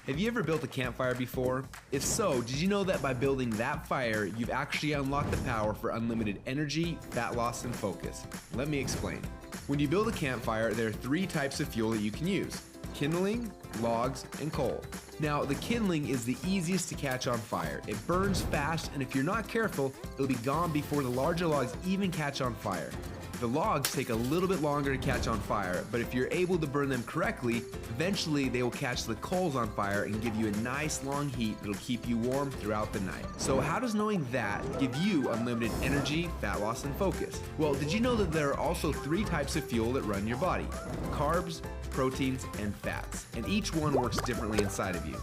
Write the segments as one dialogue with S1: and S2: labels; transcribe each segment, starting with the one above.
S1: Have you ever built a campfire before? If so, did you know that by building that fire, you've actually unlocked the power for unlimited energy, fat loss, and focus? Let me explain. When you build a campfire, there are 3 types of fuel that you can use: kindling, logs, and coal. Now, the kindling is the easiest to catch on fire. It burns fast, and if you're not careful, it'll be gone before the larger logs even catch on fire. The logs take a little bit longer to catch on fire, but if you're able to burn them correctly, eventually they will catch the coals on fire and give you a nice long heat that'll keep you warm throughout the night. So how does knowing that give you unlimited energy, fat loss, and focus? Well, did you know that there are also 3 types of fuel that run your body? Carbs, proteins, and fats, and each one works differently inside of you.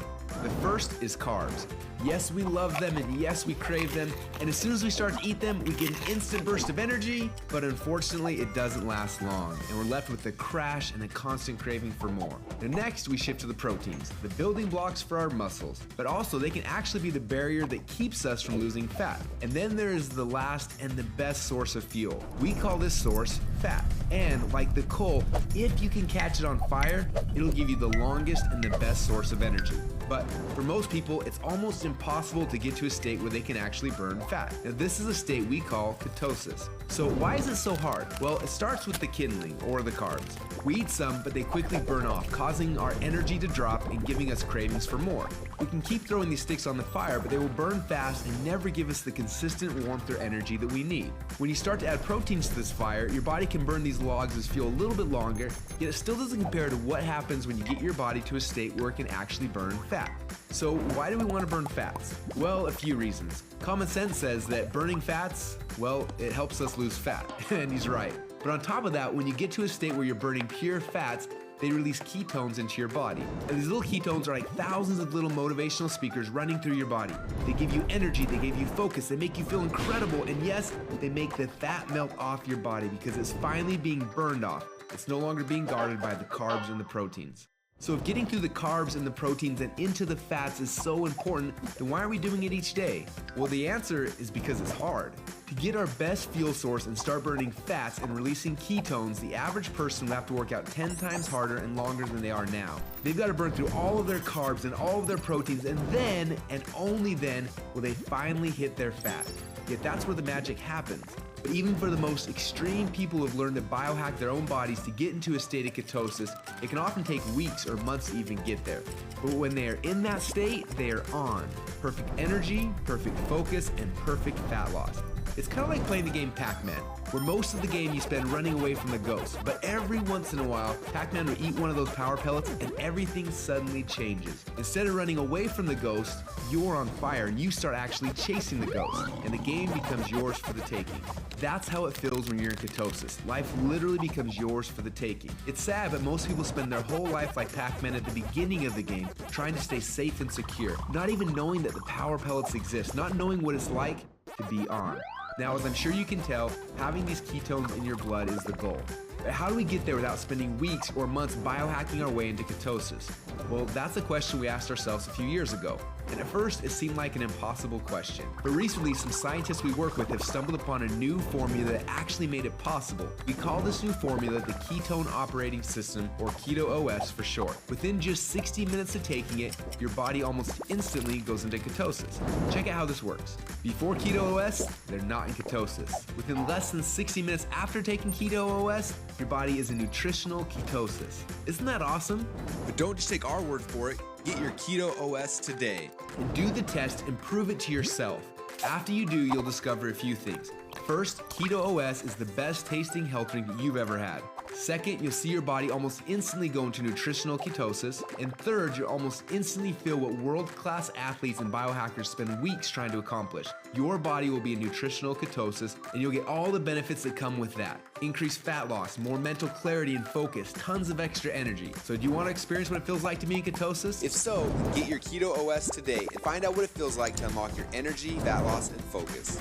S1: The first is carbs. Yes, we love them, and yes, we crave them, and as soon as we start to eat them, we get an instant burst of energy, but unfortunately, it doesn't last long, and we're left with a crash and a constant craving for more. Now next, we shift to the proteins, the building blocks for our muscles, but also they can actually be the barrier that keeps us from losing fat. And then there is the last and the best source of fuel. We call this source fat. And like the coal, if you can catch it on fire, it'll give you the longest and the best source of energy. But for most people, it's almost impossible to get to a state where they can actually burn fat. Now this is a state we call ketosis. So why is it so hard? Well, it starts with the kindling, or the carbs. We eat some, but they quickly burn off, causing our energy to drop and giving us cravings for more. We can keep throwing these sticks on the fire, but they will burn fast and never give us the consistent warmth or energy that we need. When you start to add proteins to this fire, your body can burn these logs as fuel a little bit longer, yet it still doesn't compare to what happens when you get your body to a state where it can actually burn fat. So why do we want to burn fats? Well, a few reasons. Common sense says that burning fats, well, it helps us lose fat, and he's right. But on top of that, when you get to a state where you're burning pure fats, they release ketones into your body. And these little ketones are like thousands of little motivational speakers running through your body. They give you energy, they give you focus, they make you feel incredible, and yes, they make the fat melt off your body because it's finally being burned off. It's no longer being guarded by the carbs and the proteins. So if getting through the carbs and the proteins and into the fats is so important, then why are we doing it each day? Well, the answer is because it's hard. To get our best fuel source and start burning fats and releasing ketones, the average person will have to work out 10 times harder and longer than they are now. They've got to burn through all of their carbs and all of their proteins, and then, and only then, will they finally hit their fat. Yet that's where the magic happens. But even for the most extreme people who have learned to biohack their own bodies to get into a state of ketosis, it can often take weeks or months to even get there. But when they are in that state, they are on. Perfect energy, perfect focus, and perfect fat loss. It's kind of like playing the game Pac-Man, where most of the game you spend running away from the ghost, but every once in a while, Pac-Man will eat one of those power pellets and everything suddenly changes. Instead of running away from the ghost, you're on fire and you start actually chasing the ghost, and the game becomes yours for the taking. That's how it feels when you're in ketosis. Life literally becomes yours for the taking. It's sad, but most people spend their whole life like Pac-Man at the beginning of the game, trying to stay safe and secure, not even knowing that the power pellets exist, not knowing what it's like to be on. Now, as I'm sure you can tell, having these ketones in your blood is the goal. But how do we get there without spending weeks or months biohacking our way into ketosis? Well, that's a question we asked ourselves a few years ago. And at first, it seemed like an impossible question. But recently, some scientists we work with have stumbled upon a new formula that actually made it possible. We call this new formula the Ketone Operating System, or Keto OS for short. Within just 60 minutes of taking it, your body almost instantly goes into ketosis. Check out how this works. Before Keto OS, they're not in ketosis. Within less than 60 minutes after taking Keto OS, your body is in nutritional ketosis. Isn't that awesome? But don't just take our word for it. Get your Keto OS today and do the test and prove it to yourself. After you do, you'll discover a few things. First, Keto OS is the best tasting health drink that you've ever had. Second, you'll see your body almost instantly go into nutritional ketosis. And third, you'll almost instantly feel what world-class athletes and biohackers spend weeks trying to accomplish. Your body will be in nutritional ketosis, and you'll get all the benefits that come with that. Increased fat loss, more mental clarity and focus, tons of extra energy. So do you want to experience what it feels like to be in ketosis? If so, get your Keto OS today and find out what it feels like to unlock your energy, fat loss, and focus.